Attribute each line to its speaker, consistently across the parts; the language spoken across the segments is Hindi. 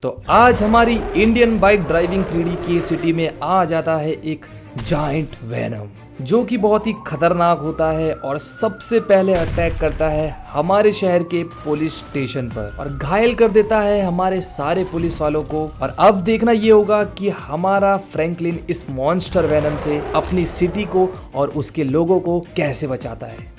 Speaker 1: तो आज हमारी इंडियन बाइक ड्राइविंग 3D की सिटी में आ जाता है एक जाइंट वेनम जो कि बहुत ही खतरनाक होता है और सबसे पहले अटैक करता है हमारे शहर के पुलिस स्टेशन पर और घायल कर देता है हमारे सारे पुलिस वालों को। और अब देखना ये होगा कि हमारा फ्रैंकलिन इस मॉन्स्टर वेनम से अपनी सिटी को और उसके लोगों को कैसे बचाता है।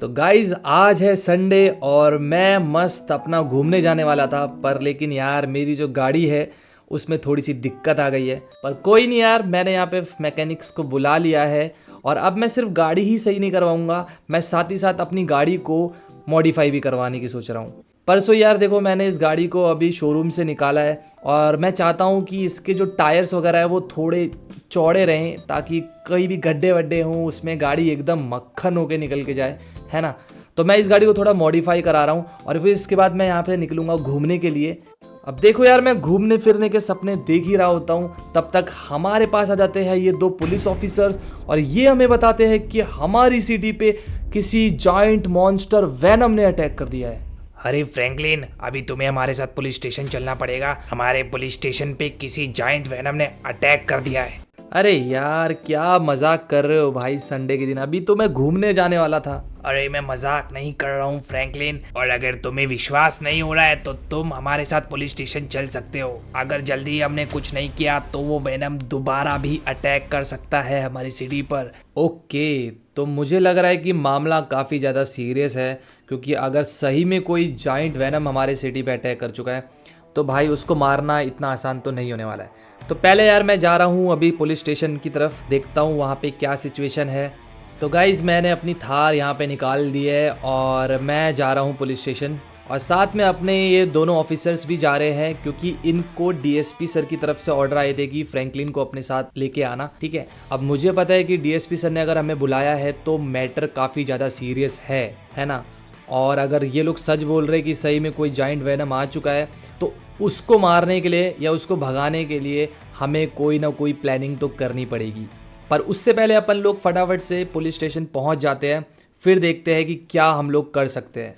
Speaker 1: तो गाइज आज है संडे और मैं मस्त अपना घूमने जाने वाला था, पर लेकिन यार मेरी जो गाड़ी है उसमें थोड़ी सी दिक्कत आ गई है। पर कोई नहीं यार, मैंने यहाँ पे मैकेनिक्स को बुला लिया है और अब मैं सिर्फ गाड़ी ही सही नहीं करवाऊंगा, मैं साथ ही साथ अपनी गाड़ी को मॉडिफाई भी करवाने की सोच रहा हूँ। परसों यार देखो, मैंने इस गाड़ी को अभी शोरूम से निकाला है और मैं चाहता हूँ कि इसके जो टायर्स वगैरह है वो थोड़े चौड़े रहें ताकि कहीं भी गड्ढे वड्ढे हों उसमें गाड़ी एकदम मक्खन होके निकल के जाए, है ना। तो मैं इस गाड़ी को थोड़ा मॉडिफाई करा रहा हूँ और फिर इसके बाद मैं यहाँ पे निकलूंगा घूमने के लिए। अब देखो यार, मैं घूमने फिरने के सपने देख ही रहा होता हूँ, तब तक हमारे पास आ जाते हैं ये दो पुलिस ऑफिसर्स और ये हमें बताते हैं कि हमारी सिटी पे किसी जाइंट मॉन्स्टर वेनम ने अटैक कर दिया है।
Speaker 2: अरे फ्रैंकलिन, अभी तुम्हें हमारे साथ पुलिस स्टेशन चलना पड़ेगा। हमारे पुलिस स्टेशन पे किसी जाइंट वेनम ने अटैक कर दिया है।
Speaker 1: अरे यार क्या मजाक कर रहे हो भाई, संडे के दिन अभी तो मैं घूमने जाने वाला था।
Speaker 2: अरे मैं मजाक नहीं कर रहा हूँ फ्रैंकलिन, और अगर तुम्हें विश्वास नहीं हो रहा है तो तुम हमारे साथ पुलिस स्टेशन चल सकते हो। अगर जल्दी हमने कुछ नहीं किया तो वो वेनम दोबारा भी अटैक कर सकता है हमारी सिटी पर।
Speaker 1: ओके, तो मुझे लग रहा है कि मामला काफ़ी ज़्यादा सीरियस है, क्योंकि अगर सही में कोई जाइंट वेनम हमारे सिटी पे अटैक कर चुका है तो भाई उसको मारना इतना आसान तो नहीं होने वाला है। तो पहले यार मैं जा रहा हूँ अभी पुलिस स्टेशन की तरफ, देखता हूँ वहाँ पे क्या सिचुएशन है। तो गाइज़ मैंने अपनी थार यहाँ पे निकाल दी है और मैं जा रहा हूँ पुलिस स्टेशन और साथ में अपने ये दोनों ऑफिसर्स भी जा रहे हैं, क्योंकि इनको डीएसपी सर की तरफ से ऑर्डर आए थे कि फ्रैंकलिन को अपने साथ लेके आना, ठीक है। अब मुझे पता है कि डीएसपी सर ने अगर हमें बुलाया है तो मैटर काफ़ी ज़्यादा सीरियस है ना। और अगर ये लोग सच बोल रहे कि सही में कोई जाइंट वेनम आ चुका है तो उसको मारने के लिए या उसको भगाने के लिए हमें कोई ना कोई प्लानिंग तो करनी पड़ेगी। पर उससे पहले अपन लोग फटाफट से पुलिस स्टेशन पहुंच जाते हैं, फिर देखते हैं कि क्या हम लोग कर सकते हैं।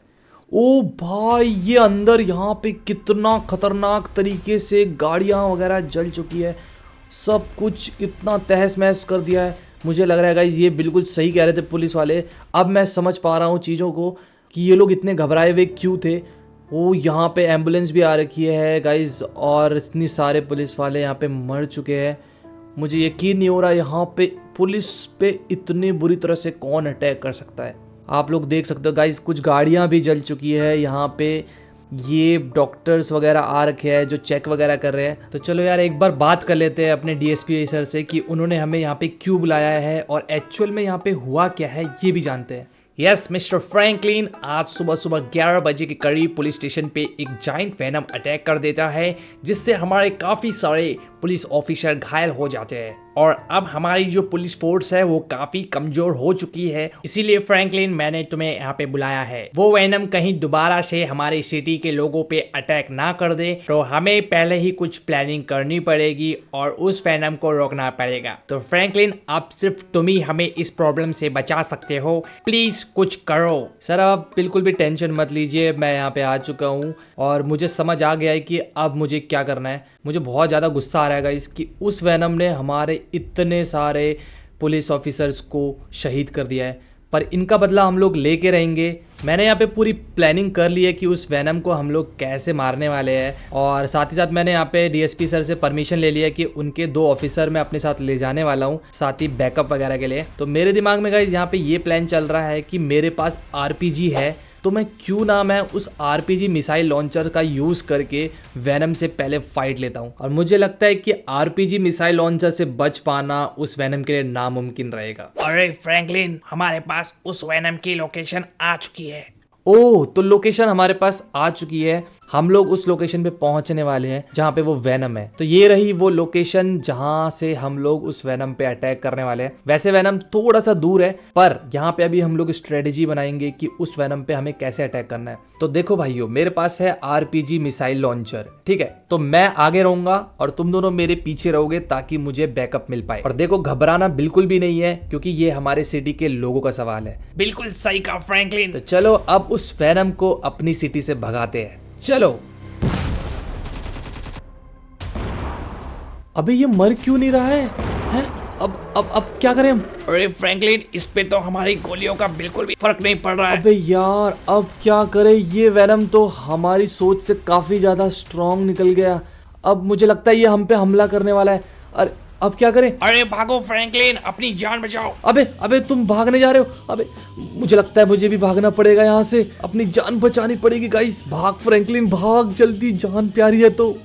Speaker 1: ओ भाई, ये अंदर यहाँ पे कितना खतरनाक तरीके से गाड़ियाँ वगैरह जल चुकी है, सब कुछ इतना तहस महस कर दिया है। मुझे लग रहा है गाइस ये बिल्कुल सही कह रहे थे पुलिस वाले, अब मैं समझ पा रहा हूँ चीज़ों को कि ये लोग इतने घबराए हुए क्यों थे। वो यहाँ पे एम्बुलेंस भी आ रखी है गाइस और इतनी सारे पुलिस वाले यहाँ पे मर चुके हैं। मुझे यकीन नहीं हो रहा यहाँ पे पुलिस पे इतनी बुरी तरह से कौन अटैक कर सकता है। आप लोग देख सकते हो गाइस, कुछ गाड़ियाँ भी जल चुकी है यहाँ पे। ये डॉक्टर्स वगैरह आ रखे हैं जो चेक वगैरह कर रहे हैं। तो चलो यार एक बार बात कर लेते हैं अपने डीएसपी सर से कि उन्होंने हमें यहाँ पे क्यों बुलाया है और एक्चुअल में यहाँ पे हुआ क्या है ये भी जानते हैं।
Speaker 2: यस मिस्टर फ्रैंकलिन, आज सुबह सुबह 11 बजे के करीब पुलिस स्टेशन पे एक जाइंट वेनम अटैक कर देता है, जिससे हमारे काफ़ी सारे पुलिस ऑफिसर घायल हो जाते हैं और अब हमारी जो पुलिस फोर्स है वो काफ़ी कमज़ोर हो चुकी है। इसीलिए फ्रैंकलिन मैंने तुम्हें यहाँ पे बुलाया है। वो वेनम कहीं दोबारा से हमारी सिटी के लोगों पे अटैक ना कर दे तो हमें पहले ही कुछ प्लानिंग करनी पड़ेगी और उस वेनम को रोकना पड़ेगा। तो फ्रैंकलिन अब सिर्फ तुम ही हमें इस प्रॉब्लम से बचा सकते हो, प्लीज़ कुछ करो।
Speaker 1: सर आप बिल्कुल भी टेंशन मत लीजिए, मैं यहाँ पे आ चुका हूँ और मुझे समझ आ गया है कि अब मुझे क्या करना है। मुझे बहुत ज़्यादा गुस्सा आ रहा है गाइस कि उस वेनम ने हमारे इतने सारे पुलिस ऑफिसर्स को शहीद कर दिया है, पर इनका बदला हम लोग लेके रहेंगे। मैंने यहाँ पे पूरी प्लानिंग कर ली है कि उस वेनम को हम लोग कैसे मारने वाले हैं और साथ ही साथ मैंने यहाँ पे डीएसपी सर से परमिशन ले लिया कि उनके 2 ऑफिसर मैं अपने साथ ले जाने वाला हूँ, साथ ही बैकअप वगैरह के लिए। तो मेरे दिमाग में गाइस यहाँ पे ये प्लान चल रहा है कि मेरे पास आरपीजी है, तो मैं क्यों ना मैं उस आरपीजी मिसाइल लॉन्चर का यूज़ करके वेनम से पहले फाइट लेता हूँ। और मुझे लगता है कि आरपीजी मिसाइल लॉन्चर से बच पाना उस वेनम के लिए नामुमकिन रहेगा।
Speaker 2: अरे फ्रैंकलिन, हमारे पास उस वेनम की लोकेशन आ चुकी है।
Speaker 1: ओह, तो लोकेशन हमारे पास आ चुकी है, हम लोग उस लोकेशन पे पहुंचने वाले हैं जहाँ पे वो वेनम है। तो ये रही वो लोकेशन जहाँ से हम लोग उस वेनम पे अटैक करने वाले हैं। वैसे वेनम थोड़ा सा दूर है, पर यहाँ पे अभी हम लोग स्ट्रेटेजी बनाएंगे कि उस वेनम पे हमें कैसे अटैक करना है। तो देखो भाइयों, मेरे पास है आरपीजी मिसाइल लॉन्चर, ठीक है। तो मैं आगे रहूंगा और तुम दोनों मेरे पीछे रहोगे ताकि मुझे बैकअप मिल पाए। और देखो घबराना बिल्कुल भी नहीं है, क्योंकि ये हमारे सिटी के लोगों का सवाल है।
Speaker 2: बिल्कुल सही कहा फ्रैंकलिन।
Speaker 1: तो चलो अब उस वेनम को अपनी सिटी से भगाते हैं, चलो। अबे ये मर क्यों नहीं रहा है? हैं? अब क्या करें हम?
Speaker 2: अरे फ्रैंकलिन, इस पे तो हमारी गोलियों का बिल्कुल भी फर्क नहीं पड़ रहा है।
Speaker 1: अबे यार अब क्या करें? ये वेनम तो हमारी सोच से काफी ज्यादा स्ट्रांग निकल गया। अब मुझे लगता है ये हम पे हमला करने वाला है। अरे अब क्या करें?
Speaker 2: अरे भागो फ्रैंकलिन, अपनी जान बचाओ।
Speaker 1: अबे तुम भागने जा रहे हो? अबे मुझे लगता है मुझे भी भागना पड़ेगा यहाँ से। अपनी जान बचानी पड़ेगी गाइस। भाग फ्रैंकलिन भाग, जल्दी, जान प्यारी है तो।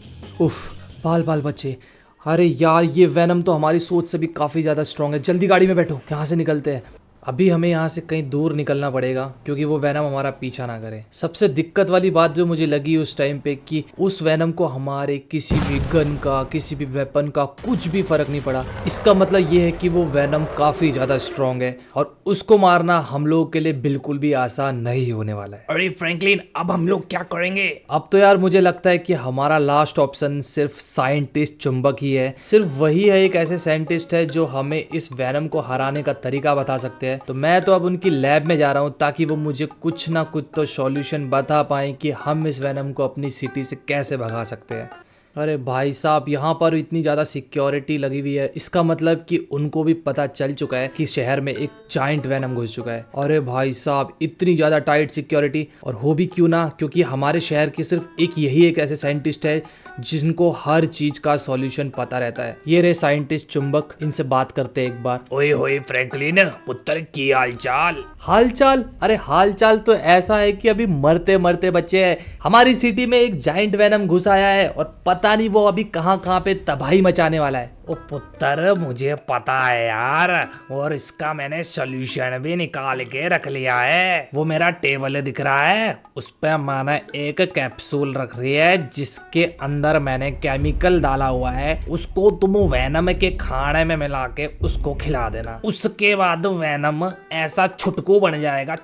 Speaker 1: उफ, बाल बच्चे। अरे यार ये वेनम तो हमारी सोच से भी काफ़ी ज़्यादा स्ट्रांग है। जल्दी गाड़ी में बैठो, यहाँ से निकलते हैं। अभी हमें यहाँ से कहीं दूर निकलना पड़ेगा क्योंकि वो वेनम हमारा पीछा ना करे। सबसे दिक्कत वाली बात जो मुझे लगी उस टाइम पे कि उस वेनम को हमारे किसी भी गन का, किसी भी वेपन का कुछ भी फर्क नहीं पड़ा। इसका मतलब ये है कि वो वेनम काफ़ी ज़्यादा स्ट्रांग है और उसको मारना हम लोगों के लिए बिल्कुल भी आसान नहीं होने वाला है।
Speaker 2: अरे फ्रैंकलिन, अब हम लोग क्या करेंगे?
Speaker 1: अब तो यार मुझे लगता है कि हमारा लास्ट ऑप्शन सिर्फ साइंटिस्ट चुंबक ही है। सिर्फ वही है एक ऐसे साइंटिस्ट है जो हमें इस वेनम को हराने का तरीका बता सकते हैं। तो मैं तो अब उनकी लैब में जा रहा हूँ ताकि वो मुझे कुछ ना कुछ तो सॉल्यूशन बता पाएं कि हम इस वेनम को अपनी सिटी से कैसे भगा सकते हैं। अरे भाई साहब, यहाँ पर इतनी ज़्यादा सिक्योरिटी लगी हुई है। इसका मतलब कि उनको भी पता चल चुका है कि शहर में एक जाइंट वेनम घुस चुका है। अरे भाई साहब, इतनी ज़्यादा टाइट सिक्योरिटी, और हो भी क्यों ना, क्योंकि हमारे शहर की सिर्फ यही एक ऐसे साइंटिस्ट है जिनको हर चीज का सॉल्यूशन पता रहता है। ये रे साइंटिस्ट चुंबक, इनसे बात करते हैं एक बार।
Speaker 2: ओए होए फ्रैंकलिन, पुत्र की हालचाल?
Speaker 1: हालचाल? अरे हालचाल तो ऐसा है कि अभी मरते मरते बच्चे हैं। हमारी सिटी में एक जाइंट वेनम घुस आया है और पता नहीं वो अभी कहाँ पे तबाही मचाने वाला है।
Speaker 2: ओ पुत्र, मुझे पता है यार, और इसका मैंने सोल्यूशन भी निकाल के रख लिया है। वो मेरा टेबल दिख रहा है, उस पे मैंने एक कैप्सूल रख रही है जिसके अंदर मैंने केमिकल डाला हुआ है। उसको तुम वेनम के खाने में मिला के उसको खिला देना। उसके बाद वेनम ऐसा छुटकू बन जाएगा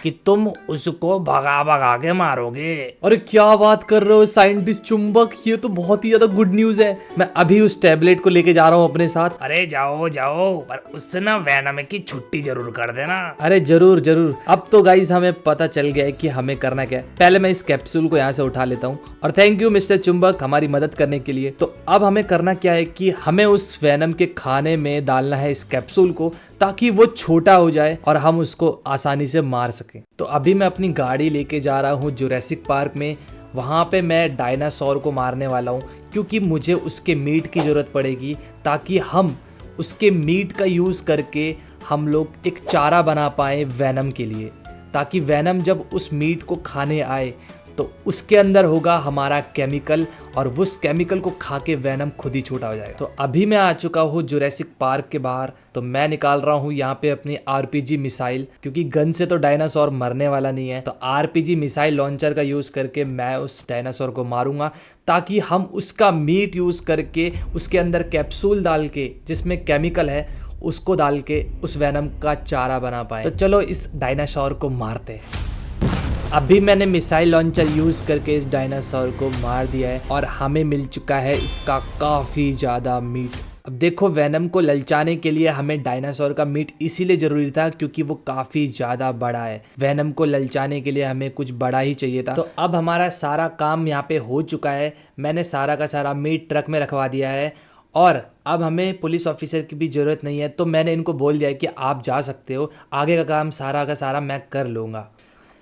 Speaker 2: कि तुम उसको भगा भगा के मारोगे।
Speaker 1: अरे क्या बात कर रहे हो साइंटिस्ट चुंबक, ये तो बहुत ही ज्यादा गुड न्यूज है। मैं अभी उस टैबलेट को लेके जा रहा हूँ अपने साथ।
Speaker 2: अरे जाओ जाओ, पर उससे ना वेनम की छुट्टी जरूर कर देना।
Speaker 1: अरे जरूर जरूर। अब तो गाइस हमें पता चल गया है कि हमें करना क्या है। पहले मैं इस कैप्सूल को यहाँ से उठा लेता हूँ, और थैंक यू मिस्टर चुंबक हमारी मदद करने के लिए। तो अब हमें करना क्या है कि हमें उस वेनम के खाने में डालना है इस कैप्सूल को, ताकि वो छोटा हो जाए और हम उसको आसानी से मार सकें। तो अभी मैं अपनी गाड़ी लेके जा रहा हूँ जुरासिक पार्क में। वहाँ पे मैं डायनासोर को मारने वाला हूँ क्योंकि मुझे उसके मीट की ज़रूरत पड़ेगी, ताकि हम उसके मीट का यूज़ करके हम लोग एक चारा बना पाएँ वेनम के लिए, ताकि वेनम जब उस मीट को खाने आए तो उसके अंदर होगा हमारा केमिकल, और उस केमिकल को खा के वेनम खुद ही छोटा हो जाएगा। तो अभी मैं आ चुका हूँ जुरासिक पार्क के बाहर। तो मैं निकाल रहा हूँ यहाँ पे अपनी आरपीजी मिसाइल, क्योंकि गन से तो डायनासोर मरने वाला नहीं है। तो आरपीजी मिसाइल लॉन्चर का यूज़ करके मैं उस डायनासोर को मारूंगा, ताकि हम उसका मीट यूज़ करके उसके अंदर कैप्सूल डाल के जिसमें केमिकल है उसको डाल के उस वेनम का चारा बना पाए। तो चलो इस डायनासोर को मारते हैं। अभी मैंने मिसाइल लॉन्चर यूज़ करके इस डायनासोर को मार दिया है और हमें मिल चुका है इसका काफ़ी ज़्यादा मीट। अब देखो, वेनम को ललचाने के लिए हमें डायनासोर का मीट इसीलिए ज़रूरी था क्योंकि वो काफ़ी ज़्यादा बड़ा है। वेनम को ललचाने के लिए हमें कुछ बड़ा ही चाहिए था। तो अब हमारा सारा काम यहाँ पे हो चुका है। मैंने सारा का सारा मीट ट्रक में रखवा दिया है, और अब हमें पुलिस ऑफिसर की भी ज़रूरत नहीं है। तो मैंने इनको बोल दिया है कि आप जा सकते हो, आगे का काम सारा का सारा मैं कर लूँगा।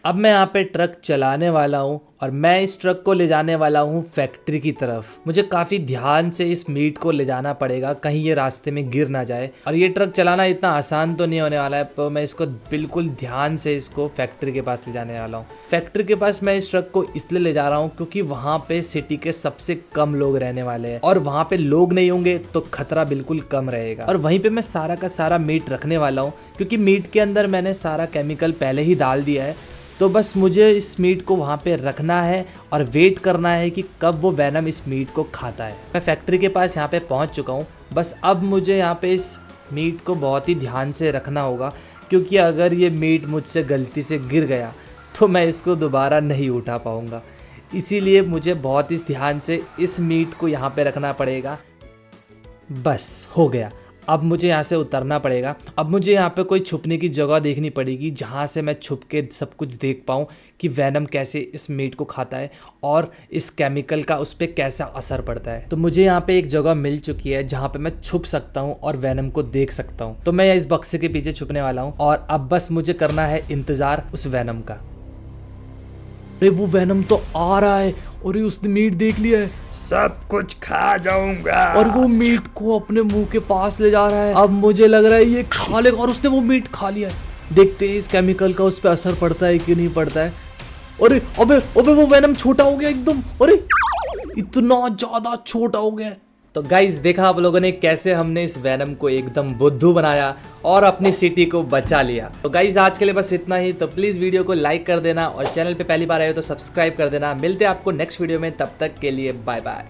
Speaker 1: अब मैं यहाँ पे ट्रक चलाने वाला हूँ और मैं इस ट्रक को ले जाने वाला हूँ फैक्ट्री की तरफ। मुझे काफ़ी ध्यान से इस मीट को ले जाना पड़ेगा, कहीं ये रास्ते में गिर ना जाए। और ये ट्रक चलाना इतना आसान तो नहीं होने वाला है, तो मैं इसको बिल्कुल ध्यान से इसको फैक्ट्री के पास ले जाने वाला हूँ। फैक्ट्री के पास मैं इस ट्रक को इसलिए ले जा रहा हूँ क्योंकि वहाँ पे सिटी के सबसे कम लोग रहने वाले हैं, और वहाँ पे लोग नहीं होंगे तो खतरा बिल्कुल कम रहेगा। और वहीं पे मैं सारा का सारा मीट रखने वाला हूँ, क्योंकि मीट के अंदर मैंने सारा केमिकल पहले ही डाल दिया है। तो बस मुझे इस मीट को वहाँ पे रखना है और वेट करना है कि कब वो वेनम इस मीट को खाता है। मैं फैक्ट्री के पास यहाँ पे पहुँच चुका हूँ। बस अब मुझे यहाँ पे इस मीट को बहुत ही ध्यान से रखना होगा, क्योंकि अगर ये मीट मुझसे गलती से गिर गया तो मैं इसको दोबारा नहीं उठा पाऊँगा। इसीलिए मुझे बहुत ही ध्यान से इस मीट को यहाँ पे रखना पड़ेगा। बस हो गया। अब मुझे यहाँ से उतरना पड़ेगा। अब मुझे यहाँ पे कोई छुपने की जगह देखनी पड़ेगी जहाँ से मैं छुप के सब कुछ देख पाऊँ कि वैनम कैसे इस मीट को खाता है और इस केमिकल का उस पर कैसा असर पड़ता है। तो मुझे यहाँ पे एक जगह मिल चुकी है जहाँ पे मैं छुप सकता हूँ और वैनम को देख सकता हूँ। तो मैं इस बक्से के पीछे छुपने वाला हूँ और अब बस मुझे करना है इंतज़ार उस वैनम का। अरे वो वैनम तो आ रहा है और ये उसने मीट देख लिया है,
Speaker 2: सब कुछ खा जाऊंगा।
Speaker 1: और वो मीट को अपने मुंह के पास ले जा रहा है। अब मुझे लग रहा है ये खा लेगा और उसने वो मीट खा लिया है। देखते हैं इस केमिकल का उस पर असर पड़ता है कि नहीं पड़ता है। अरे अबे अबे वो वेनम छोटा हो गया एकदम, अरे इतना ज्यादा छोटा हो गया। तो गाइज देखा आप लोगों ने कैसे हमने इस वैनम को एकदम बुद्धू बनाया और अपनी सिटी को बचा लिया। तो गाइज आज के लिए बस इतना ही। तो प्लीज़ वीडियो को लाइक कर देना और चैनल पे पहली बार आए हो तो सब्सक्राइब कर देना। मिलते हैं आपको नेक्स्ट वीडियो में, तब तक के लिए बाय बाय।